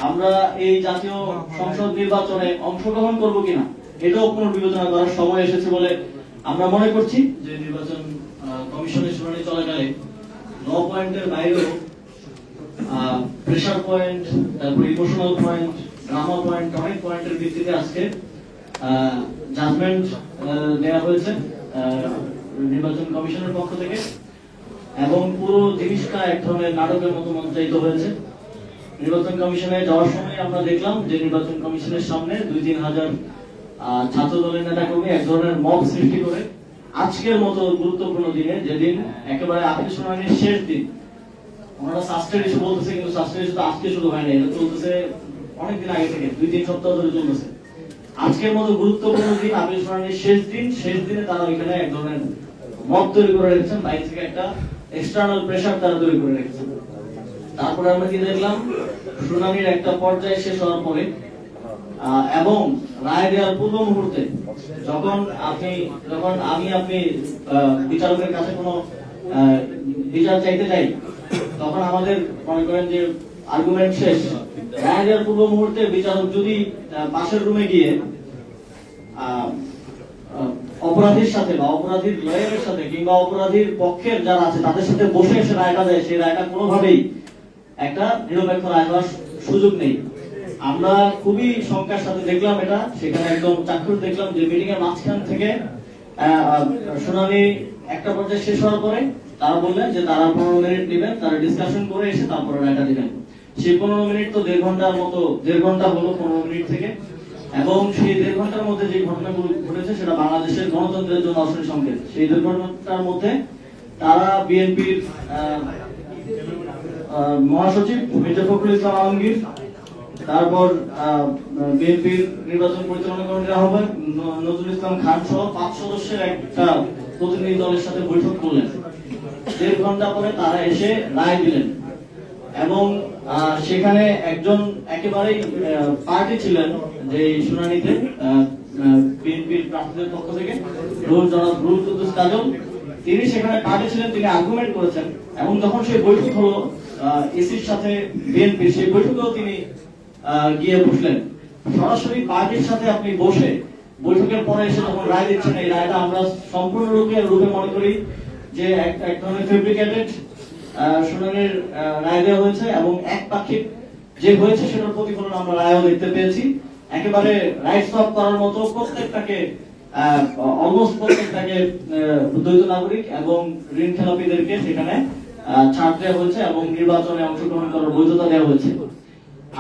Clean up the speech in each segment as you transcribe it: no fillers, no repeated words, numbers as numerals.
আমরা এই জাতীয় সংসদ নির্বাচনে অংশগ্রহণ করব কিনা এটাও পুনর্বিবেচনা করার সময় এসেছে বলে আমরা মনে করছি। যে নির্বাচন কমিশনের শুনানি চলাকালে 9 পয়েন্টের বাইরেও প্রেসার পয়েন্ট, তারপর ইমোশনাল পয়েন্ট, ড্রামা পয়েন্ট, অনেক পয়েন্টের ভিত্তিতে আজকে জাজমেন্ট দেওয়া হয়েছে নির্বাচন কমিশনের পক্ষ থেকে, এবং পুরো জিনিসটা এক ধরনের নাটকের মতো মঞ্চায়িত হয়েছে। নির্বাচন কমিশনে যাওয়ার সময় আমরা দেখলাম যে নির্বাচন কমিশনের সামনে 2-3 হাজার ছাত্র দলের নেতা কর্মী এক ধরনের মব সৃষ্টি করে আজকের মতো গুরুত্বপূর্ণ দিনে, যেদিন একেবারে আপিল শুনানির শেষ দিন, ওনারা সাস্টের ইস্যু বলতেছে, কিন্তু সাস্টের ইস্যু তো আজকে শুরু হয়নি, এটা চলতেছে অনেকদিন আগে থেকে, 2-3 সপ্তাহ ধরে চলতেছে। আজকের মতো গুরুত্বপূর্ণ দিন, আপিল শুনানির শেষ দিনে তারা এখানে এক ধরনের মব তৈরি করে রেখেছেন, বাইরে থেকে একটা এক্সটার্নাল প্রেসার তারা তৈরি করে রেখেছেন। তারপরে আমরা কি দেখলাম, শুনানির একটা পর্যায়ে শেষ হওয়ার পরে এবং রায় দেওয়ার পূর্ব মুহূর্তে যখন আপনি বিচারকের কাছে কোনো বিচার চাইতে যাই, তখন আমাদের মনে করেন যে আর্গুমেন্ট শেষ, রায় দেওয়ার পূর্ব মুহূর্তে বিচারক যদি পাশের রুমে গিয়ে অপরাধীর সাথে বা অপরাধীর লয়ারের সাথে কিংবা অপরাধীর পক্ষের যারা আছে তাদের সাথে বসে এসে রায়টা দেয়, সেই রায়টা কোনোভাবেই একটা নিরপেক্ষ রায় হওয়ার সুযোগ নেই। আমরা খুবই শঙ্কার সাথে দেখলাম এটা, সেখানে একদম চাক্ষুষ দেখলাম যে মিটিং এর মাঝখান থেকে শুনানি একটা পর্যায়ে শেষ হওয়ার পরে তারা বললেন যে তারা 15 মিনিট নেবেন, তারা ডিসকাশন করে এসে তারপরে রায়টা দিবেন। সেই 15 মিনিট তো 1.5 ঘন্টার মতো, 1.5 ঘন্টা হলো 15 মিনিট থেকে, এবং সেই 1.5 ঘন্টার মধ্যে যে ঘটনাগুলো ঘটেছে সেটা বাংলাদেশের গণতন্ত্রের জন্য অশনি সংকেত। সেই 1.5 ঘন্টার মধ্যে তারা বিএনপির মহাসচিব মির্জা ফখরুল ইসলাম আলমগীর, তারপর বিএনপির নির্বাচন পরিচালনা কমিটির আহ্বায়ক নজরুল ইসলাম খান সহ 5 সদস্যের একটা প্রতিনিধি দলের সাথে বৈঠক করলেন। 1.5 ঘন্টা পরে তারা এসে রায় দিলেন, এবং সেখানে একজন একেবারেই পার্টি ছিলেন যে শুনানিতে বিএনপির প্রার্থীদের পক্ষ থেকে রুহুল কুদ্দুস কাজল, তিনি সেখানে পার্টি ছিলেন, তিনি আর্গুমেন্ট করেছেন। এবং যখন সেই বৈঠক হলো এসির সাথে বিএনপি, সেই বৈঠকেও তিনি গিয়ে বসলেন। সরাসরি পার্টির সাথে আপনি বসে বৈঠকের পরে এসে যখন রায় দিচ্ছেন, এই রায়টা আমরা সম্পূর্ণরূপে মনে করি যে এক ধরনের ফেব্রিকেটেড শুনানির রায় দেওয়া হয়েছে, এবং একপাক্ষিক যে হয়েছে সেটার প্রতিফলন আমরা রায়ও দেখতে পেয়েছি। একেবারে রাইট স্টপ করার মতো প্রত্যেকটাকে দ্বৈত নাগরিক এবং ঋণ খেলাপিদেরকে সেখানে ছাড় দেওয়া হয়েছে এবং নির্বাচনে অংশগ্রহণ করার বৈধতা দেওয়া হয়েছে।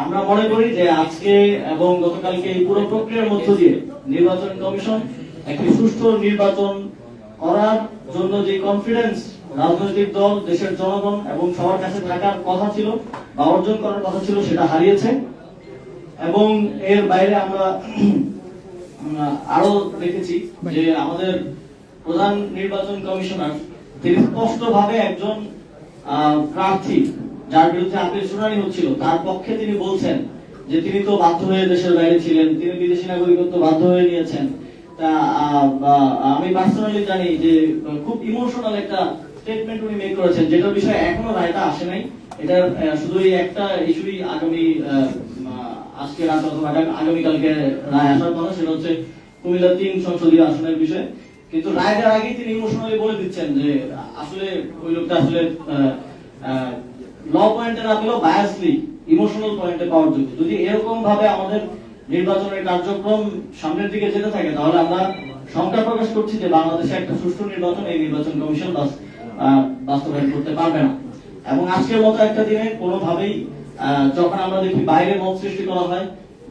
আমরা মনে করি যে আজকে এবং গতকালকে এই পুরো প্রক্রিয়ার মধ্য দিয়ে নির্বাচন কমিশন একটি সুষ্ঠু নির্বাচন করার জন্য যে কনফিডেন্স রাজনৈতিক দল, দেশের জনগণ এবং সবার কাছে থাকার কথা ছিল বা অর্জন করার কথা ছিল, সেটা হারিয়েছে। এবং এর বাইরে আমরা আরো দেখেছি যে আমাদের প্রধান নির্বাচন কমিশনার তিনি স্পষ্টভাবে একজন প্রার্থী যার বিরুদ্ধে আপিল শুনানি হচ্ছিল তার পক্ষে তিনি বলছেন যে তিনি তো বাধ্য হয়ে দেশের বাইরে ছিলেন, তিনি বিদেশি নাগরিকত্ব বাধ্য হয়ে নিয়েছেন। তা আমি পার্সোনালি জানি যে খুব ইমোশনাল একটা স্টেটমেন্ট উনি মেক করেছেন, যেটার বিষয়ে এখনো রায়টা আসে নাই। এটা শুধু এই একটা ইস্যুই আজকে রাত অথবা আগামীকালকে রায় আসার কথা, সেটা হচ্ছে কুমিল্লা 3 সংসদীয় আসনের বিষয়ে। কিন্তু রায় দেওয়ার আগে তিনি ইমোশনালি বলে দিচ্ছেন যে আসলে ওই লোকটা আসলে ল পয়েন্টে না পেলেও বায়াসলি ইমোশনাল পয়েন্টে পাওয়ার যোগ্য। যদি এরকম ভাবে আমাদের নির্বাচনের কার্যক্রম সামনের দিকে যেতে থাকে, তাহলে আমরা শঙ্কা প্রকাশ করছি যে বাংলাদেশে একটা সুষ্ঠু নির্বাচন এই নির্বাচন কমিশন বাস্তবায়ন করতে পারবে না। এবং আজকের মতো একটা দিনে কোনোভাবেই যখন আমরা দেখি বাইরে মত সৃষ্টি করা হয়,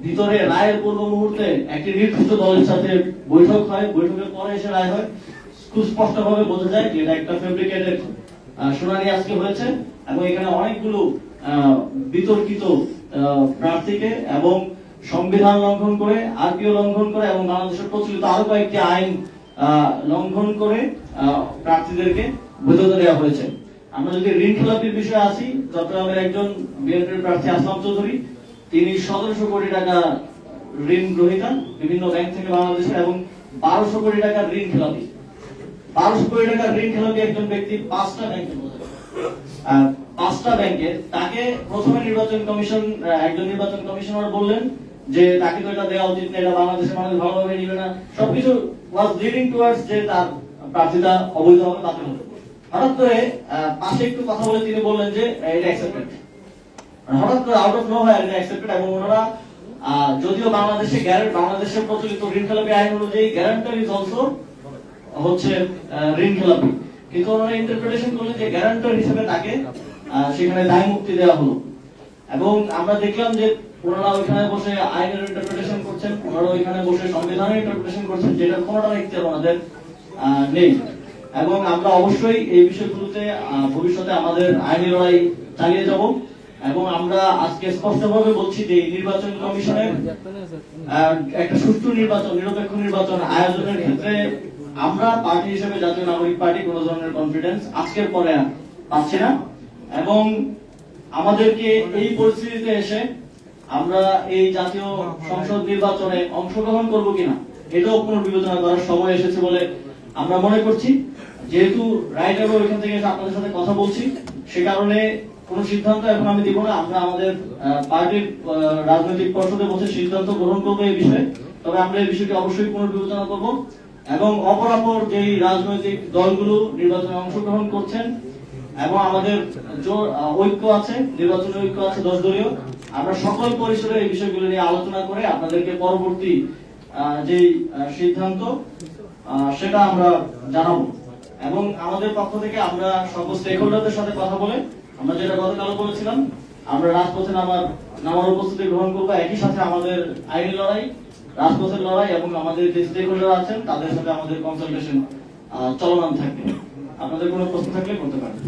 ভিতরে রায়ের পূর্ব মুহূর্তে একটি নির্দিষ্ট দলের সাথে বৈঠক হয়, বৈঠকের পরে এসে রায় হয়, খুব স্পষ্টভাবে বোঝা যায় যে এটা একটা ফেব্রিকেটেড শুনানি আজকে হয়েছে। এবং এখানে অনেকগুলো বিতর্কিত প্রার্থীকে এবং সংবিধান লঙ্ঘন করে, আরপিও লঙ্ঘন করে এবং বাংলাদেশের প্রচলিত আরো কয়েকটি আইন লঙ্ঘন করে প্রার্থীদেরকে বৈধতা দেওয়া হয়েছে। আমরা যদি ঋণ খেলাপির বিষয়ে আসি, চট্টগ্রামের একজন বিএনপির প্রার্থী আসলাম চৌধুরী, তিনি 1700 কোটি টাকা ঋণ গ্রহীতা বিভিন্ন ব্যাংক থেকে বাংলাদেশের, এবং 1200 কোটি টাকার ঋণ খেলাপি। 1200 কোটি টাকার ঋণ খেলাপি একজন ব্যক্তি 5টা ব্যাংকের মধ্যে 5টা ব্যাংকের, তাকে প্রথমে নির্বাচন কমিশন একজন নির্বাচন কমিশনার বললেন যে তাকে তো এটা দেওয়া উচিত না, এটা বাংলাদেশের মানুষ ভালোভাবে নিবে না, সবকিছু ওয়াজ লিডিং টুয়ার্ডস যে তার প্রার্থীতা অবৈধভাবে বাতিল হবে। হঠাৎ করে পাশে একটু কথা বলে তিনি বললেন যে এটা অ্যাকসেপ্টেড। হঠাৎ করে আউট অফ নো হয় এটা অ্যাকসেপ্টেড, এবং ওনারা যদিও বাংলাদেশের প্রচলিত ঋণ খেলাপি আইন অনুযায়ী গ্যারান্টার ইজ অলসো হচ্ছে ঋণ খেলাপি, কিন্তু ওনারা ইন্টারপ্রিটেশন করলেন যে গ্যারান্টার হিসেবে তাকে সেখানে দায় মুক্তি দেওয়া হলো। এবং আমরা দেখলাম যে ওনারা ওইখানে বসে আইনের ইন্টারপ্রিটেশন করছেন, ওনারা ওইখানে বসে সংবিধানের ইন্টারপ্রিটেশন করছেন, যেটার কোনোটা ইখতিয়ার ওনাদের নেই। এবং আমরা অবশ্যই এই বিষয়গুলোতে ভবিষ্যতে আমাদের আইনি লড়াই চালিয়ে যাব। এবং আমরা আজকে স্পষ্টভাবে বলছি যে নির্বাচন কমিশনের একটা সুষ্ঠু নির্বাচন, নিরপেক্ষ নির্বাচন আয়োজনের ক্ষেত্রে আমরা পার্টি হিসেবে জাতীয় নাগরিক পার্টি কোনো ধরনের কনফিডেন্স আজকের পরে পাচ্ছি না। এবং আমাদেরকে এই পরিস্থিতিতে এসে আমরা এই জাতীয় সংসদ নির্বাচনে অংশগ্রহণ করব কিনা এটাও পুনর্বিবেচনা করার সময় এসেছে বলে আমরা মনে করছি। যেহেতু রাইটারও ওইখান থেকে আপনাদের সাথে কথা বলছি, সে কারণে কোন সিদ্ধান্ত এখন আমি দিব না। আমরা আমাদের পার্টির রাজনৈতিক পর্ষদে বসে সিদ্ধান্ত গ্রহণ করবো এই বিষয়ে। তবে আমরা এই বিষয়টি অবশ্যই পুনর্বিবেচনা করব, এবং অপরাপর যেই রাজনৈতিক দলগুলো নির্বাচনে অংশগ্রহণ করছেন এবং আমাদের ঐক্য আছে, নির্বাচনী ঐক্য আছে 10 দলীয়, আমরা সকল পরিসরে এই বিষয়গুলো নিয়ে আলোচনা করে আপনাদেরকে পরবর্তী যে সিদ্ধান্ত সেটা আমরা জানাবো। এবং আমাদের পক্ষ থেকে আমরা সকল স্টেক হোল্ডারদের সাথে কথা বলে আমরা যেটা গতকাল বলেছিলাম, আমরা রাজপথে নামার উপস্থিতি গ্রহণ করবো। একই সাথে আমাদের আইনি লড়াই, রাজপথের লড়াই এবং আমাদের যে স্টেক হোল্ডার আছেন তাদের সাথে আমাদের কনসালটেশন চলমান থাকবে। আপনাদের কোনো প্রশ্ন থাকলে করতে পারেন।